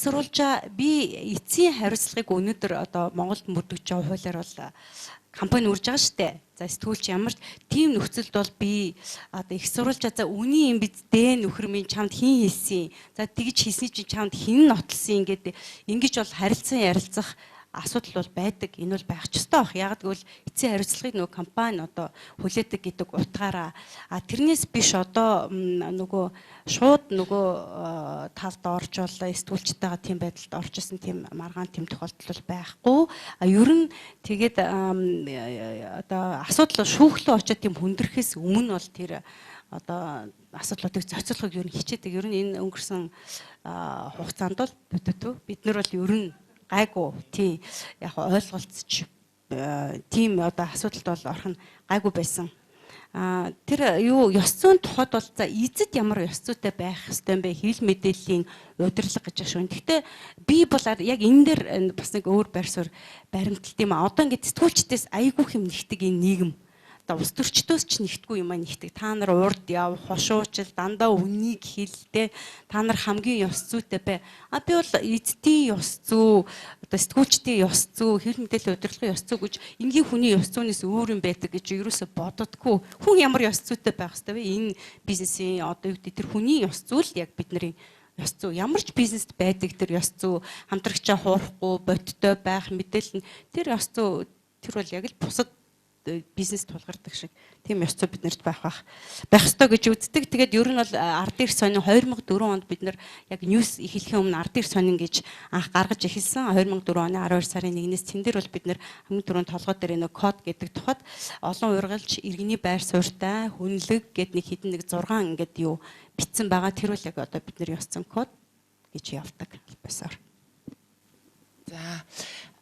сурвалжаа би эцсийн хариуцлагыг өнөөдөр одоо Монголд мөрдөгж байгаа хуулиар бол компани үрж байгаа шүү дээ. За сэтгүүлч ямар тийм нөхцөлд бол би одоо их сурвалжаа за үний юм биз дээ нөхөр минь чамд хин хийсэн. За тэгж хийсний чинь чамд хин нотлсон ингээд ингэж бол харилцан ярилцах асуудал бол байдаг. Энэ бол байх ч ёстой бах. Яг гэвэл эцсийн хариуцлагыг нөгөө компани одоо хүлээдэг гэдэг утгаараа тэрнээс биш одоо нөгөө шууд нөгөө талд орж бол сэтгүүлчтэйгээ тийм байдалд орж исэн тийм маргаан тийм тохиолдол байхгүй. Ер нь тэгээд одоо асуудал шүүхлөө очоод тийм хүндрэхээс өмнө бол тэр одоо асуудлуудыг зохицуулахыг ер нь хичээдэг. Ер нь энэ өнгөрсөн хугацаанд бол бид нар бол ер нь гайгүй тийм яг ойлголцож тийм одоо асуудалд бол орох нь гайгүй байсан. Тэр юу ёс зүйн тухайд бол за эзэд ямар ёс зүйтэй байх ёстой юм бэ? Хэвлэл мэдээллийн удирдлага гэж байна. Гэхдээ би бол яг энэ дээр бас нэг өөр байр суурь баримталт юм а. Одоо ингээд сэтгүүлчдээс айгүй хэм нэгдэг энэ нийгэм. Одоо ус төрчдөөс ч нэгтгүй юм а нэгдэг. Та нар урд яв, хошуучил, дандаа үнийг хэлдэ. Та нар хамгийн ёс зүйтэй бай. Би бол эзэдийн ёс зүй, одоо сэтгүүлчдийн ёс зүй, хэвлэл мэдээллийн удирдлагын ёс зүй гэж энгийн хүний ёс зүйнээс өөр юм байдаг гэж ерөөсө боддоггүй. Хүн ямар ёс зүйтэй байх ёстой вэ? Энэ бизнесийн одоо юу гэдэг тэр хүний ёс зүй л яг бидний ёс зүй. Ямар ч бизнест байдаг тэр ёс зүй, хамтрагчаа хуурахгүй, бодиттой байх мэдээлэл нь тэр ёс зүй тэр бол яг л бусад бизнес тулгардаг шиг тийм ёс зүй биднэрт байх ёстой гэж үздэг. Тэгээд ер нь бол ард ирэх сонин 2004 онд бид нар яг ньюс эхлэхийн өмнө ард ирэх сонин гэж анх гаргаж эхэлсэн. 2004 оны 12 сарын 1-ээс тэн дээр бол бид нар хамгийн түрүүнд толгой дээр нэг код гэдэг тухайд олон ургалж иргэний байр суурьтай хүнлэг гэд нэг хідэн нэг 6 ингээд юу бичсэн байгаа. Тэр бол яг одоо бид нар ёс зүйн код гэж явдаг байсаар. За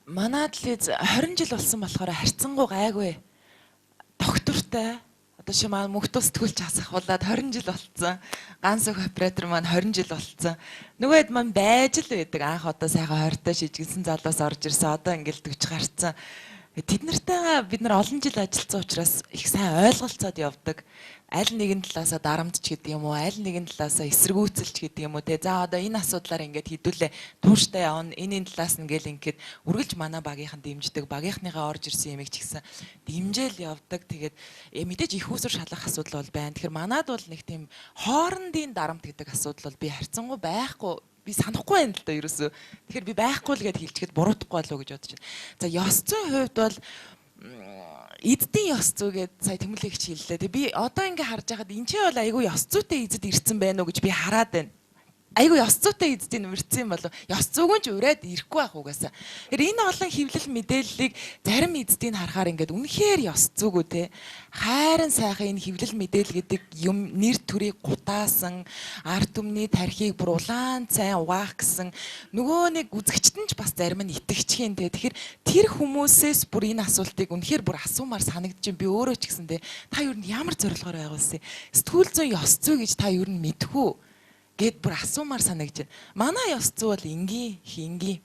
манайд л 20 жил болсон болохоор харьцангуй гайгүй. Доктортай одоо шимаа мөхтөс сэтгүүлч асахуулаад 20 жил болцсон. Ганц өх оператор маань 20 жил болцсон. Нөгөөд маань байж л байдаг. Анх одоо сайхан 20-та шижгэлсэн залуус орж ирсэн. Одоо ингээл 40 гарцсан. Тэд нартайгаа бид нар олон жил ажилласан учраас их сайн ойлголцоод явдаг. Аль нэгэн талаасаа дарамтч гэдэг юм уу, аль нэгэн талаасаа эсэргүүцэлч гэдэг юм уу те. За одоо энэ асуудлаар ингээд хідүүлээ тууштай явна. Энийн талаас нь гэл ингээд үргэлж манай багийнхан дэмждэг, багийнхныгаа орж ирсэн юмыг ч гэсэн дэмжээл явдаг. Тэгээд мэдээж их усүр шалах асуудал бол байна. Тэгэхээр манад бол нэг тийм хоорондын дарамт гэдэг асуудал бол би харьцангуй байхгүй. Би санахгүй байна л да ерөөсөө. Тэгэхээр би байхгүй л гэд хэлчихэд буруутахгүй болов уу гэж бодож байна. За ёс зүйн хувьд бол эддийн ёс зүй гэд сая тэмүүлэгч хэллээ. Би одоо ингээ харж байхад энэ ч бол айгүй ёс зүйтэй эзэд ирсэн байна уу гэж би хараад байна. Айгүй ёс зүйтэй эзэдийн ирсэн юм болов. Ёс зүйгэн ч ураад ирэхгүй байх угаасаа. Тэгэхээр энэ олон хэвлэл мэдээллийг зарим эзэдийн харахаар ингээд үнэхээр ёс зүйгүй те. Хайран сайхан энэ хэвлэл мэдээлэл гэдэг юм нэр төрийг гутаасан, ард түмний тархийг бүр улаан цайн угаах гэсэн нөгөө нэг үзэгчд нь ч бас зарим нь итгэжхийн те. Тэгэхээр тэр хүмүүсээс бүр энэ асуултыг үнэхээр бүр асуумаар санагдчих би өөрөө ч гэсэн те. Та юу н ямар зорилгоор байгуулсан? Сэтгүүл зүйн ёс зүй гэж та юу н мэдхүү? Гэт бүр асуумаар санагдаж байна. Манай ёс зүй бол энгийн хингийн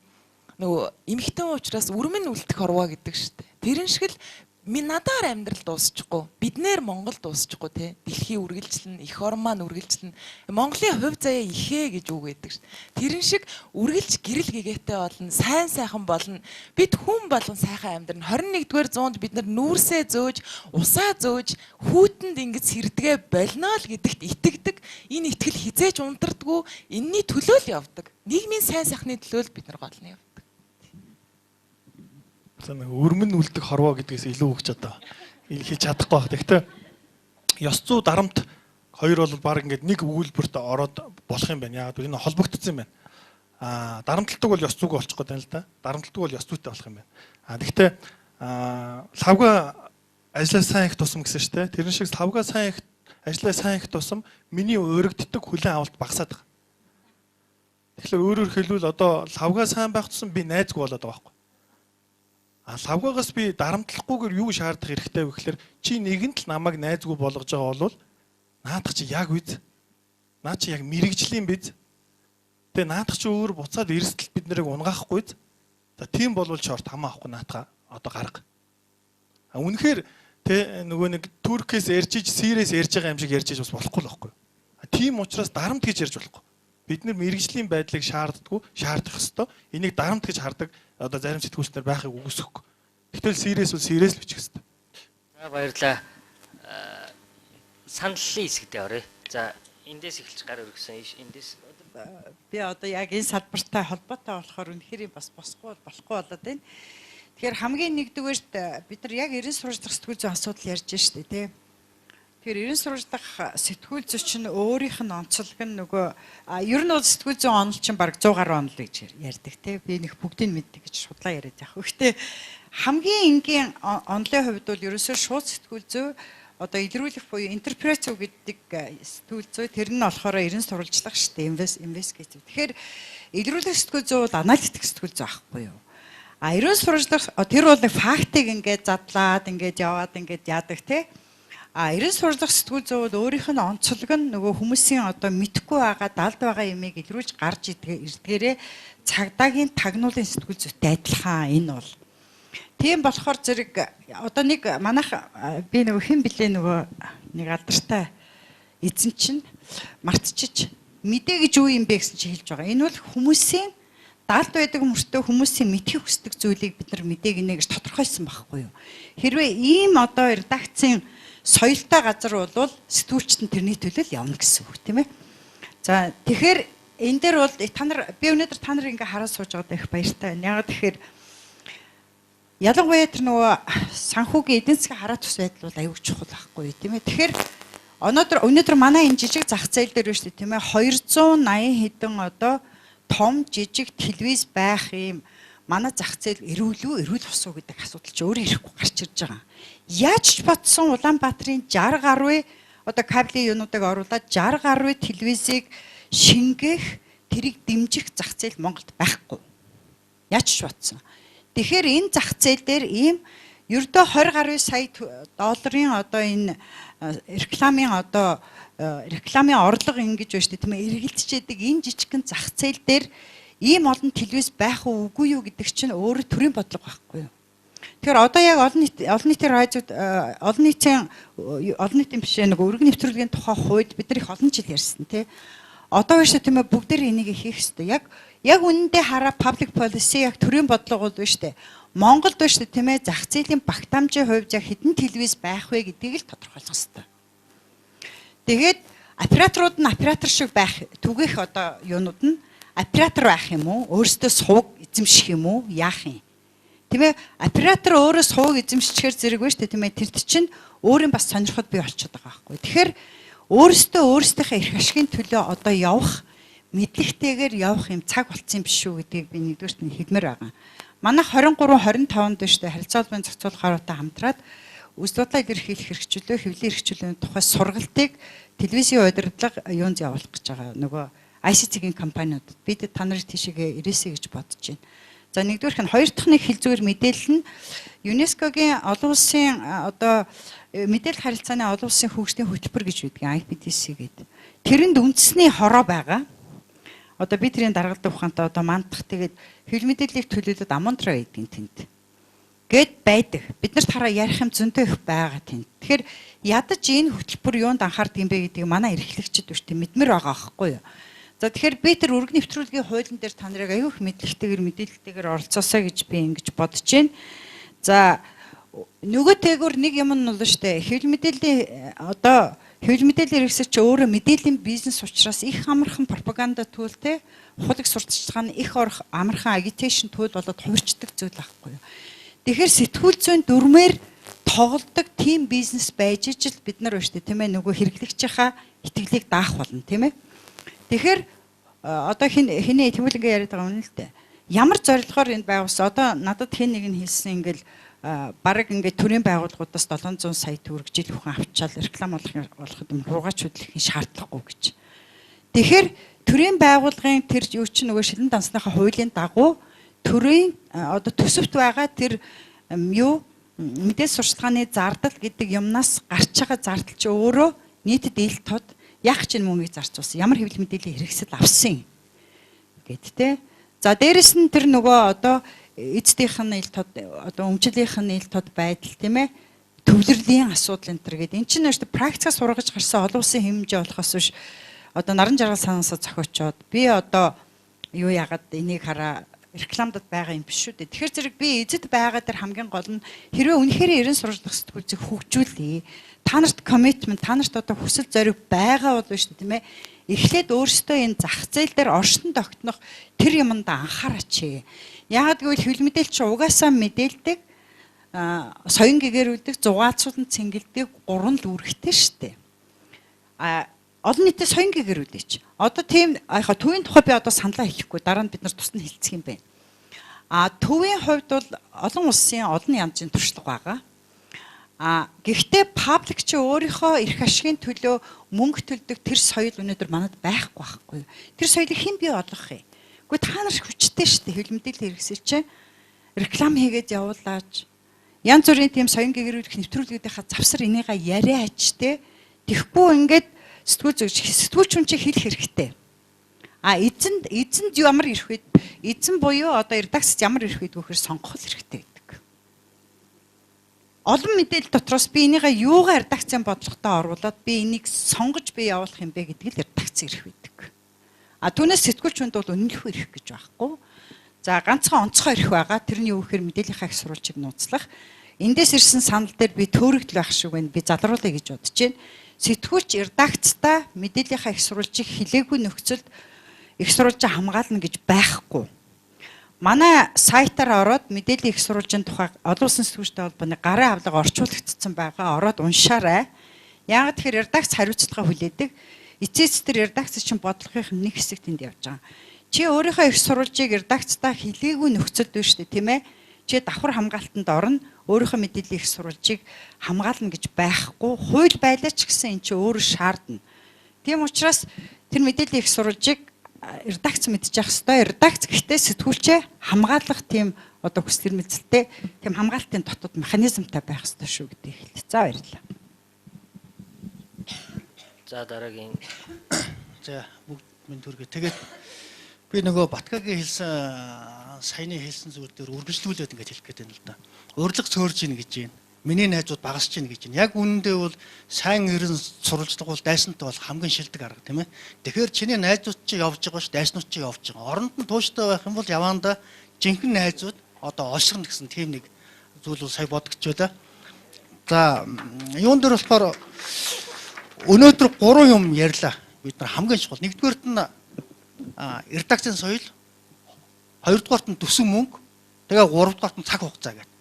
нөгөө эмхтэн уучраас үрмэн үлдэх орвоо гэдэг штэ. Тэрэн шиг л надаар амьдрал дуусчихгүй. Биднэр Монгол дуусчихгүй те. Дэлхий үргэлжлэн, эх орн маань үргэлжлэн. Монголын хувь заяа ихээ гэж үг гэдэг штэ. Тэрэн шиг үргэлж гэрэл гэгээтэй болно, сайн сайхан болно. Бид хүн болгон сайхан амьдрна. 21-р зуунд бид нар нүүрсээ зөөж, усаа зөөж, хүүтэнд ингэж сэрдэгэ болно л гэдэгт итгэдэг. Энэ итгэл хизээч унтардаггүй. Энийний төлөө л явдаг. Нийгмийн сайн сайхны төлөө л бид нар голно явдаг. Өрмөн үлдэх хорвоо гэдгээс илүү өгч одоо хийж чадахгүй байх. Гэхдээ ёс зүй дарамт хоёр бол баг ингээд нэг өгүүлбэрт ороод болох юм байна. Яг энэ холбогдсон юм байна. Дарамтлагдаг бол ёс зүйг болчих гээд байна л да. Дарамтлагдаг бол ёс зүйтэй болох юм байна. Гэхдээ лавга ажиллаа сайн их тусам гэсэн шүү дээ. Тэрэн шиг лавга сайн их ажиллаа сайн их тусам миний өргөддөг хүлэн авалт багасаад байгаа. Тэгэхээр өөрөөр хэлбэл одоо лавга сайн байх тусам би найзгүй болоод байгаа байхгүй. Лавгаагаас би дарамтлахгүйгээр юу шаардах хэрэгтэй вэ гэхээр чи нэгэнт л намайг найзгүй болгож байгаа бол наадах чи яг үз. Наа чи яг мэрэгжлийн биз. Тэгээ наадах чи өөр буцаад эрсдэл бид нарыг унгаахгүй биз. За тийм болвол шорт хамаа авахгүй наатаа одоо гарга. Үнэхээр тэ нөгөө нэг Туркээс ярьж иж Сириэс ярьж байгаа юм шиг ярьж иж бас болохгүй л байхгүй. Тийм учраас дарамт гэж ярьж болохгүй. бид нар мэрэгжлийн байдлыг шаардах ёстой. Энийг дарамт гэж хардаг одоо зарим сэтгүүлчнэр байхыг үгүйсэхгүй. Гэтэл serious бол serious л бичих ёстой. За баярлалаа. Саналлын хэсэгтээ оръё. За эндээс эхэлж гар өргөсөн. Эндээс би одоо яг энэ салбартай холбоотой болохоор үнэхээр бас болохгүй болоод байна. Тэгэхээр хамгийн нэгдүгээрт бид нар яг 90 сурвалжлах сэтгүүл зүйн асуудал ярьж штэ тий. Тэгэхээр 90 сурвалжлах сэтгүүл зүй чинь өөрийнх нь онцлог нь нөгөө ер нь бол сэтгүүл зүйн онол чинь баг 100 гаруй онол гэж ярьдаг тий. Би нэг бүгдийг мэддэг гэж шудлаа яриад яах вэ. Гэхдээ хамгийн энгийн онолын хувьд бол ерөөсөө шууд сэтгүүл зүй одоо илрүүлэх буюу интерпрецо гэдэг сэтгүүл зүй тэр нь болохоор 90 сурвалжлах штэ инвестигатив. Тэгэхээр илрүүлэх сэтгүүл зүй бол аналитик сэтгүүл зүй аахгүй юу? 90 сурвалжлах тэр бол нэг фактыг ингээд задлаад ингээд яваад ингээд яадаг тий. 90 сурвалжлах сэтгүүл зүй бол өөрийнх нь онцлог нь нөгөө хүмүүсийн одоо мэдхгүй байгаа далд байгаа юмыг илрүүлж гарч ирдгээрээ цагдаагийн тагнуулын сэтгүүл зүйтэй адилхан энэ бол. Тийм болохоор зэрэг одоо нэг манайх би нөгөө хэн блэ нөгөө нэг алдартай эзэн чинь мартчиж мэдээ гэж юу юм бэ гэсэн чи хэлж байгаа. Энэ бол хүмүүсийн далд байдаг мөртөө хүмүүсийн мэдхийг хүсдэг зүйлийг бид нар мэдээг нэ гэж тодорхойлсон байхгүй юу. Хэрвээ ийм одоо редакцийн соёлтой газар бол сэтгүүлчт нь тэрний төлөө явна гэсэн үг тийм ээ. За тэгэхээр энэ дээр бол би өнөөдөр та нар ингээ хараад сууж байгаад их баяртай байна. Яг тэгэхээр ялангуяа тэр нөгөө санхүүгийн эдийн засгийн хараа тус байдал бол аюул чухал байхгүй тийм ээ. Тэгэхээр өнөөдөр манай энэ жижиг зах зээл дээр байна шүү дээ тийм ээ. 280 хэдэн одоо том жижиг телевиз байх юм манай зах зээл эрүүл усуу гэдэг асуудал чи өөрөө ирэхгүй гарч ирж байгаа. Яаж ч бодсон Улаанбаатарын 60 гаруй одоо кабелийн юунуудыг оруулаад 60 гаруй телевизийг шингээх тэрийг дэмжих зах зээл Монголд байхгүй. Яаж ч бодсон. Тэгэхээр энэ зах зээл дээр ийм ердөө 20 гаруй сая долларын одоо энэ рекламын орлого ингэж байна шүү дээ тийм ээ. Эргэлдчихэд энэ жижигхэн зах зээл дээр ийм олон телевиз байх уугүй юу гэдэг чинь өөрөө төрийн бодлого байхгүй юу. Тэгэхээр одоо яг олон нийтийн радиод олон нийтийн биш нэг өргөн нэвтрүүлгийн тухай хууль бид нар их олон жил ярьсан тий. Одоо биш тийм ээ бүгдээр энийг хийх хэрэгтэй. Яг үнэндээ хараа public policy яг төрийн бодлого бол биш үү. Монголд биш тийм ээ зах зээлийн багтаамжийн хувьд яг хэдэн телевиз байх вэ гэдгийг л тодорхойлох хэрэгтэй. Тэгээд операторууд нь оператор шиг байх түгээх одоо юунууд нь оператор байх юм уу? Өөрөөсөө сувг эзэмших юм уу? Яах юм? Тийм ээ оператор өөрөө сувг эзэмшчихээр зэрэг байна шүү дээ тийм ээ. Тэр чинь өөрийн бас сонирхол бий болчиход байгаа байхгүй. Тэгэхээр өөрсдийнхээ эрх ашигын төлөө одоо явах мэдлэгтэйгээр явах юм цаг болцсон юм биш үү гэдгийг би нэгдүгээрт нь хэлмээр байгаа. Манайх 23 25-нд шүү дээ харилцаа холбооны зохицуулах харуутай хамтраад үс бодлоо илэрхийлэх хэрэгчлөө хэвлэлийн хэрэгчлөөний тухай сургалтыг телевизийн удирдлага юунд явуулах гэж байгаа. Нөгөө ICT-ийн компаниудад бид та нарыг тийшээгээ ирээсэй гэж бодож байна. За нэгдүгээрх нь хоёр дахь нэг хэл зүгээр мэдээлэл нь ЮНЕСКОгийн олон улсын одоо мэдээлэл харилцааны олон улсын хөгжлийн хөтөлбөр гэж үүдэг IPTC гэдэг. Тэрэнд үндэсний хороо байгаа. Одоо би тэрийн даргалдаг ухаантай одоо мандах тэгээд хэвлэл мэдээллийг төлөвлөд амонтра байдгийн тэнд. Гэт байдаг. Бид нарт хараа ярих юм зөндөө их байгаа тэнд. Тэгэхээр ядаж энэ хөтөлбөр юунд анхаардаг юм бэ гэдгийг манай эрхлэгчид биш тийм мэдмэр байгаа аахгүй юу. За тэгэхээр би тэр өргөн нэвтрүүлгийн хуулийн дээр та нарыг аюух мэдлэгтэйгээр мэдээлэлтэйгээр оролцоосоо гэж би ингэж бодож байна. За нөгөөтэйгөр нэг юм нь бол штэ хэвлэл мэдээллийн одоо хэвлэл мэдээллийн хэрэгсэл чи өөрөө мэдээллийн бизнес учраас их амархан пропаганда төлтэй хулиг сурталчилгаа нь их амархан агитейшн төөл болоод хувирчдаг зүйл байхгүй юу. Тэгэхээр сэтгүүл зүйн дүрмээр тоглодог тийм бизнес байж ижил бид нар байна штэ тийм ээ нөгөө хэрэглэгчийнхаа итгэлийг даах болно тийм ээ. Тэгэхээр одоо хинээ тэмүүлэнгээ яриад байгаа юм л дээ. Ямар зорилгоор энд байгуулсан? Одоо надад хэн нэг нь хэлсэн ингээл бараг ингээд төрийн байгууллагуудаас 700 сая төгрөг жил бүхэн авчаал реклам болоход юм руугаач хөдлөхийн шаардлагагүй гэж. Тэгэхээр төрийн байгууллагын тэр юу чинь нөгөө шилэн дансныхаа хуулийн дагуу төрийн одоо төсөвт байгаа тэр юу мэдээс сурчлагын зардал гэдэг юмнаас гарч байгаа зардал чи өөрөө нийтэд ил тод яг ч мөнгөийг зарцуулсан. Ямар хэвлэл мэдээллийн хэрэгсэл авсан гэд тэ. За дээрэс нь тэр нөгөө одоо эцдийнх нь ил тод одоо өмчлийнх нь ил тод байдал тийм ээ. Төвлөрлийн асуудал энэ төр гэдэг. Энд чинь өөртөө практикаас сургаж гарсан олон улсын хэмжээ болохоос биш одоо наран жаргал санаасаа зохиочоод би одоо юу яагаад энийг хараа рекламадад байгаа юм биш шүү дээ. Тэгэхээр зэрэг би эзэд байгаа дээр хамгийн гол нь хэрвээ үнэхээр ерэн сурчлах сэтгүүлчийг хөгжүүлээ. Та нарт commitment, та нарт одоо хүсэл зориг байгаа бол шүү дээ, тийм ээ. Эхлээд өөрсдөө энэ зах зээл дээр оршин тогтнох тэр юмд анхаараач. Яагаад гэвэл хөл мэдээлэл чи угаасаа мэдээлдэг, соён гэгэрүүлдэг, зугаацуулан цэнгэлдэг гурван л үүрэгтэй шүү дээ. Олон нийтэд соён гэгэрүүлээч. Одоо тийм төвийн тухай би одоо саналаа хэлэхгүй, дараа нь бид нар тусна хэлцэх юм байна. Төвийн хувьд бол олон улсын олон янзын туршлага байгаа. Гэхдээ паблик чи өөрийнхөө эрх ашигын төлөө мөнгө төлдөг тэр соёл өнөөдөр манад байхгүй. Тэр соёлыг хэн бий болгох юм? Гэхдээ та нар хүчтэй шүү дээ. Хөл мэдээлэл хэрэгсэл чи реклам хийгээд явуулаач. Янз бүрийн тийм соён гэгэрүүлэх нэвтрүүлгүүдийнхаа завсар энийгээ яриач те. Тэгэхгүй ингээд сэтгүүлч хүн чи хэлэх хэрэгтэй. Эзэнд ямар ирэх вэ? Эзэн буюу одоо редакцид ямар ирэх вэ гэхээр сонгох хэрэгтэй гэдэг. Олон мэдээлэл дотроос би энийгээ юугаар редакцийн бодлоготой оруулаад би энийг сонгож би явуулах юм бэ гэдгийг л редакц ирэх байдаг. Түүнээс сэтгүүлч хүнд бол үнэнхүү ирэх гэж байхгүй. За ганцхан онцгой ирэх байгаа. Тэрний юу гэхээр мэдээллийнхаа их сурвалжийг нууцлах. Эндээс ирсэн санал дээр би төөрөгдөл байх шиг байна. Би залруулъя гэж бодож байна. Сэтгүүлч редакцтай мэдээллийнхаа их сурвалжийг хилээгүй нөхцөлд их сурвалжаа хамгаална гэж байхгүй. Манай сайтаар ороод мэдээллийн их сурвалжийн тухай олон улсын сэтгүүлчтэй холбооны гарын авлага орчуулагдсан байгаа. Ороод уншаарай. Яагаад тэгэхээр редакц хариуцлага хүлээдэг. Эцэс тэр редакц чинь бодлогын нэг хэсэг тэнд явж байгаа. Чи өөрийнхөө их сурвалжийг редакцтай хилээгүй нөхцөлд байна шүү дээ, тийм ээ? Чи давхар хамгаалтанд орно. Өөрийнхөө мэдээллийн их сурвалжийг хамгаална гэж байхгүй. Хууль байлаа ч гэсэн эн чинь өөрөө шаардна. Тийм учраас тэр мэдээллийн их сурвалжийг редакц мэдчих хэвээр. Редакц гэхдээ сэтгүүлчээ хамгаалах тийм одоо хүсэл эрмэлзэлтэй тийм хамгаалтын дотоод механизмтай байх хэрэгтэй шүү гэдэг хэлээ. За баярлалаа. За дараагийн. За бүгд минь түргээ. Тэгээд би нөгөө Батгагийн хэлсэн саяны хэлсэн зүйл дээр үргэлжлүүлээд ингэж хэлэх гээд байна л да. Урилга цөөрж ийн гэж байна. Миний найзууд багасч ийн гэж байна. Яг үнэндээ бол сайн эрен сурвалжлага бол дайсантай бол хамгийн шилдэг арга тийм ээ. Тэгэхээр чиний найзууд чи явж байгаа ш, дайснууд чи явж байгаа. Оронд нь тууштай байх юм бол яваанда жинхэнэ найзууд одоо олширна гэсэн тийм нэг зүйл бол сая бодогч байлаа. За юун дээр болохоор өнөөдөр 3 юм ярьлаа. Бид нар хамгийн чухал. Нэгдүгээрт нь редакцийн соёл, хоёрдугаарт нь төсөн мөнгө, тэгээ гуравдугаарт нь цаг хугацаа гэдэг.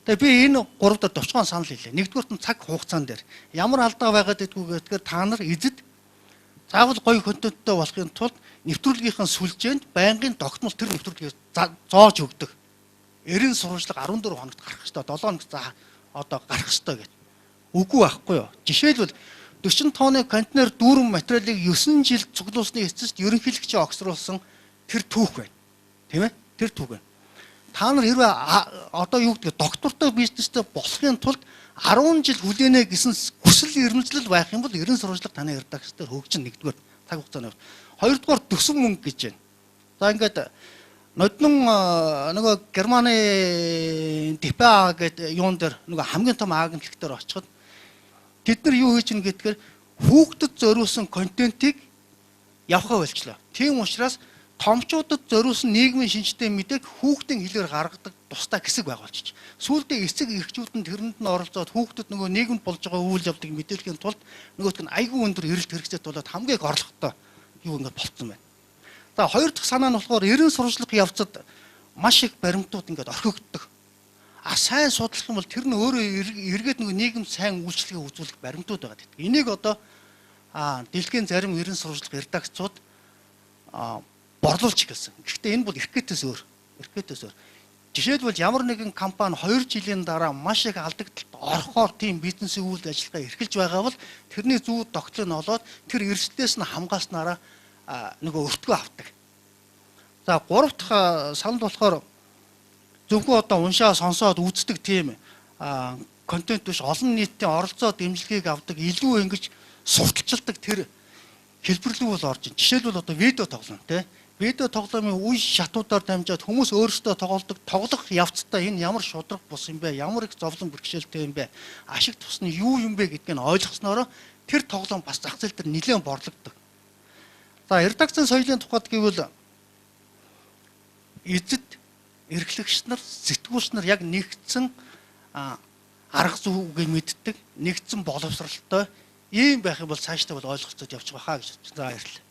Тэгээ би энэ 3 дээр товчхон санал хэлээ. Нэгдүгээрт нь цаг хугацаан дээр ямар алдаа байгаад байдгүй гэдгээр та нар эзэд заавал гоё контенттой болохын тулд нэвтрүүлгийнхаа сүлжээнд байнгын тогтмол тэр нэвтрүүлгийг зоож өгдөг. Эрен сурвалжлага 14 хоногт гарах ёстой, 7 хоногт одоо гарах ёстой гэдэг. Үгүй байхгүй юу? Жишээлбэл 40 тонны контейнер дүүрэн материалыг 9 жил цуглуулсны эцэст ерөнхийлөгчөө огцруулсан тэр түүх байна. Тийм ээ? Тэр түүх байна. Та нар хэрвээ одоо юу гэдэг доктортой бизнестэй болохын тулд 10 жил хүлээнэ гэсэн хүсэл эрмэлзэл байх юм бол ерэн сурвалжлага таны редакцээр хөгжин нэгдүгээр цаг хугацааны. Хоёрдугаар төсөн мөнгө гэж байна. За ингээд ноднон нөгөө Германы ДПА гэдэг юун дээр нөгөө хамгийн том агентлаг дээр очиход тэд нар юу хийж гин гэдгээр хүүхдэд зориулсан контентийг явахаа болчлоо. Тийм учраас томчуудад зориулсан нийгмийн шинжтэй мэдээг хүүхдийн хэлээр гаргадаг тусдаа хэсэг байгуулчих. Сүүлдээ эцэг эхчүүд нь тэрэнд нь оролцоод хүүхдэд нөгөө нийгэмд болж байгаа үйл явдлыг мэдээлэхийн тулд нөгөөтг нь айгүй өндөр эрэлт хэрэгцээтэй болоод хамгийн их орлоготой юу ингэ болцсон байна. За хоёр дахь санаа нь болохоор эрен сурвалжлах явцад маш их баримтууд ингэ орхигддог. Сайн судлах юм бол тэр нь өөрөө эргээд нөгөө нийгэм сайн үйлчлэгээ үзүүлэх баримтууд байгаа гэдэг. Энийг одоо дэлхийн зарим эрен сурвалжлах редакцууд борлуулж гэлсэн. Гэхдээ энэ бол эрхтээс өөр. Жишээлбэл ямар нэгэн компани 2 жилийн дараа маш их алдагдлалд орохоор тийм бизнесийн үйл ажиллагаа эрхэлж байгаа бол тэрний зүү тогтлоо нь олоод тэр эрсдлээс нь хамгааснараа нөгөө өртгөө авдаг. За 3 дахь санал болохоор зөвхөн одоо уншаа сонсоод үздэг тийм контент биш олон нийтийн оролцоо дэмжлэгийг авдаг илүү ингэж сурталчилдаг тэр хэлбэрлэг бол орж ин. Жишээлбэл одоо видео тоглоом тийм видео тоглоомын үе шатуудаар дамжаад хүмүүс өөрсдөө тоглох явцдаа энэ ямар шудраг бус юм бэ, ямар их зовлон бэрхшээлтэй юм бэ, ашиг тусны юу юм бэ гэдгийг нь ойлгосноор тэр тоглоом бас зах зээл дээр нэлээд борлогддог. За редакцийн соёлын тухайд гэвэл эзэд эрхлэгч нар, сэтгүүлч нар яг нэгдсэн арга зүйгээ мэддэг, нэгдсэн боловсралтай ийм байх юм бол цаашдаа бол ойлголцоод явчих байхаа гэж. За баярлалаа.